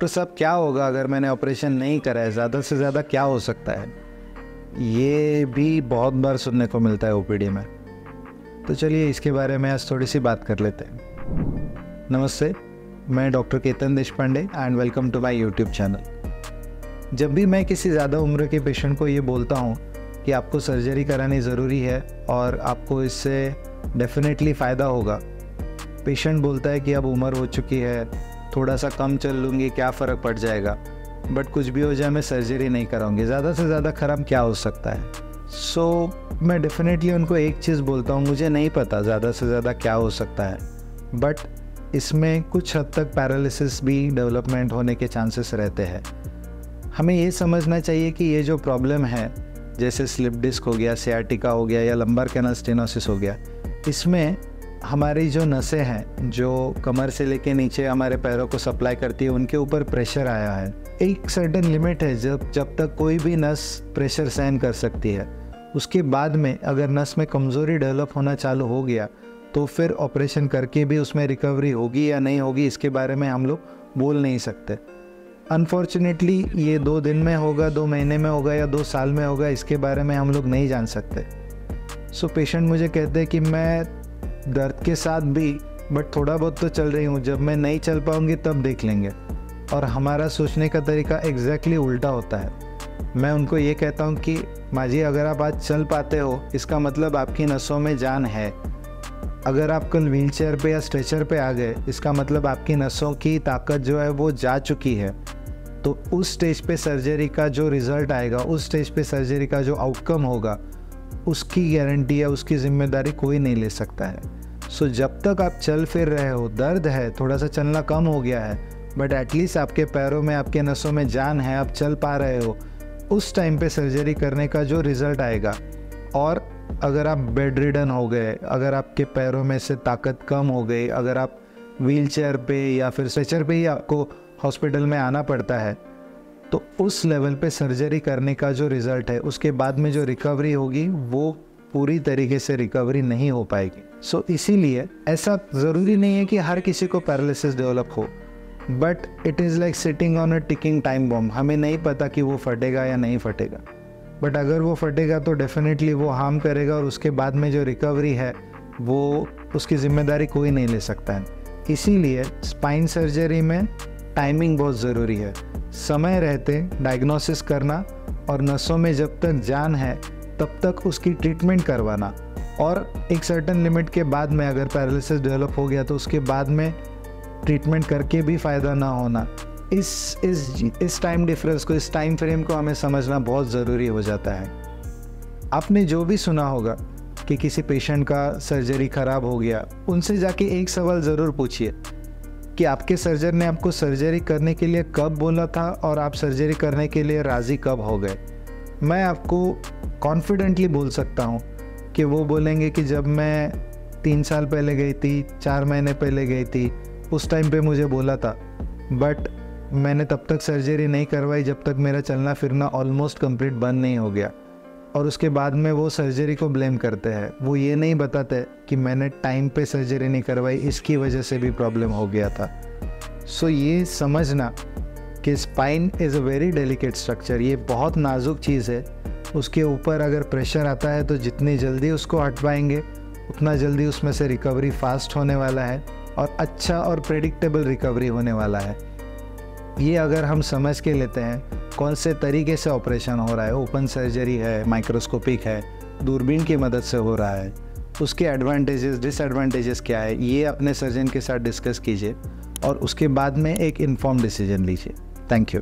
Doctor साहब क्या होगा अगर मैंने ऑपरेशन नहीं करा है, ज़्यादा से ज़्यादा क्या हो सकता है? ये भी बहुत बार सुनने को मिलता है ओपीडी में। तो चलिए इसके बारे में आज थोड़ी सी बात कर लेते हैं। नमस्ते, मैं doctor Ketan Deshpande and welcome to my YouTube channel. जब भी मैं किसी ज़्यादा उम्र के पेशेंट को ये बोलता हूँ कि आपको सर्जरी करानी ज़रूरी है और आपको इससे डेफिनेटली फ़ायदा होगा, पेशेंट बोलता है कि अब उम्र हो चुकी है, थोड़ा सा कम चल लूँगी, क्या फ़र्क पड़ जाएगा, बट कुछ भी हो जाए मैं सर्जरी नहीं कराऊंगी, ज़्यादा से ज़्यादा ख़राब क्या हो सकता है। मैं डेफिनेटली उनको एक चीज़ बोलता हूँ, मुझे नहीं पता ज़्यादा से ज़्यादा क्या हो सकता है, बट इसमें कुछ हद तक पैरालिसिस भी डेवलपमेंट होने के चांसेस रहते हैं। हमें ये समझना चाहिए कि ये जो प्रॉब्लम है, जैसे स्लिप डिस्क हो गया, सियाटिका हो गया या लंबर कैनल स्टेनोसिस हो गया, इसमें हमारी जो नसें हैं जो कमर से लेके नीचे हमारे पैरों को सप्लाई करती है, उनके ऊपर प्रेशर आया है। एक सर्टेन लिमिट है जब तक कोई भी नस प्रेशर सहन कर सकती है। उसके बाद में अगर नस में कमज़ोरी डेवलप होना चालू हो गया तो फिर ऑपरेशन करके भी उसमें रिकवरी होगी या नहीं होगी, इसके बारे में हम लोग बोल नहीं सकते। अनफॉर्चुनेटली ये 2 दिन में होगा, 2 महीने में होगा या 2 साल में होगा, इसके बारे में हम लोग नहीं जान सकते। पेशेंट मुझे कहते हैं कि मैं दर्द के साथ भी बट थोड़ा बहुत तो चल रही हूँ, जब मैं नहीं चल पाऊँगी तब देख लेंगे। और हमारा सोचने का तरीका एग्जैक्टली उल्टा होता है। मैं उनको ये कहता हूँ कि माँ जी, अगर आप आज चल पाते हो इसका मतलब आपकी नसों में जान है। अगर आप कल व्हीलचेयर पे या स्ट्रेचर पे आ गए, इसका मतलब आपकी नसों की ताकत जो है वो जा चुकी है। तो उस स्टेज पे सर्जरी का जो रिज़ल्ट आएगा, उस स्टेज पे सर्जरी का जो आउटकम होगा, उसकी गारंटी या उसकी जिम्मेदारी कोई नहीं ले सकता है। जब तक आप चल फिर रहे हो, दर्द है, थोड़ा सा चलना कम हो गया है, बट एटलीस्ट आपके पैरों में, आपके नसों में जान है, आप चल पा रहे हो, उस टाइम पे सर्जरी करने का जो रिज़ल्ट आएगा। और अगर आप बेड रिडन हो गए, अगर आपके पैरों में से ताकत कम हो गई, अगर आप व्हीलचेयर पे या फिर स्ट्रेचर पे ही आपको हॉस्पिटल में आना पड़ता है, तो उस लेवल पे सर्जरी करने का जो रिज़ल्ट है, उसके बाद में जो रिकवरी होगी वो पूरी तरीके से रिकवरी नहीं हो पाएगी। इसीलिए ऐसा ज़रूरी नहीं है कि हर किसी को पैरालिसिस डेवलप हो, but it is like sitting on a ticking time bomb. हमें नहीं पता कि वो फटेगा या नहीं फटेगा, बट अगर वो फटेगा तो डेफिनेटली वो हार्म करेगा और उसके बाद में जो रिकवरी है वो उसकी ज़िम्मेदारी कोई नहीं ले सकता है। इसीलिए स्पाइन सर्जरी में टाइमिंग बहुत ज़रूरी है। समय रहते डायग्नोसिस करना और नसों में जब तक जान है तब तक उसकी ट्रीटमेंट करवाना, और एक सर्टेन लिमिट के बाद में अगर पैरालिसिस डेवलप हो गया तो उसके बाद में ट्रीटमेंट करके भी फ़ायदा ना होना। इस टाइम डिफरेंस को, इस टाइम फ्रेम को हमें समझना बहुत ज़रूरी हो जाता है। आपने जो भी सुना होगा कि किसी पेशेंट का सर्जरी ख़राब हो गया, उनसे जाके एक सवाल ज़रूर पूछिए कि आपके सर्जन ने आपको सर्जरी करने के लिए कब बोला था और आप सर्जरी करने के लिए राज़ी कब हो गए। मैं आपको कॉन्फिडेंटली बोल सकता हूँ कि वो बोलेंगे कि जब मैं 3 साल पहले गई थी, 4 महीने पहले गई थी, उस टाइम पे मुझे बोला था, बट मैंने तब तक सर्जरी नहीं करवाई जब तक मेरा चलना फिरना ऑलमोस्ट कंप्लीट बंद नहीं हो गया। और उसके बाद में वो सर्जरी को ब्लेम करते हैं। वो ये नहीं बताते कि मैंने टाइम पे सर्जरी नहीं करवाई, इसकी वजह से भी प्रॉब्लम हो गया था। ये समझना कि spine is a very delicate structure, ये बहुत नाजुक चीज़ है। उसके ऊपर अगर प्रेशर आता है तो जितनी जल्दी उसको हटवाएंगे उतना जल्दी उसमें से रिकवरी फास्ट होने वाला है और अच्छा और प्रेडिक्टेबल रिकवरी होने वाला है। ये अगर हम समझ के लेते हैं कौन से तरीके से ऑपरेशन हो रहा है, ओपन सर्जरी है, माइक्रोस्कोपिक है, दूरबीन की मदद से हो रहा है, उसके एडवांटेजेस डिसएडवांटेजेस क्या है, ये अपने सर्जन के साथ डिस्कस कीजिए और उसके बाद में एक इन्फॉर्म डिसीजन लीजिए। Thank you.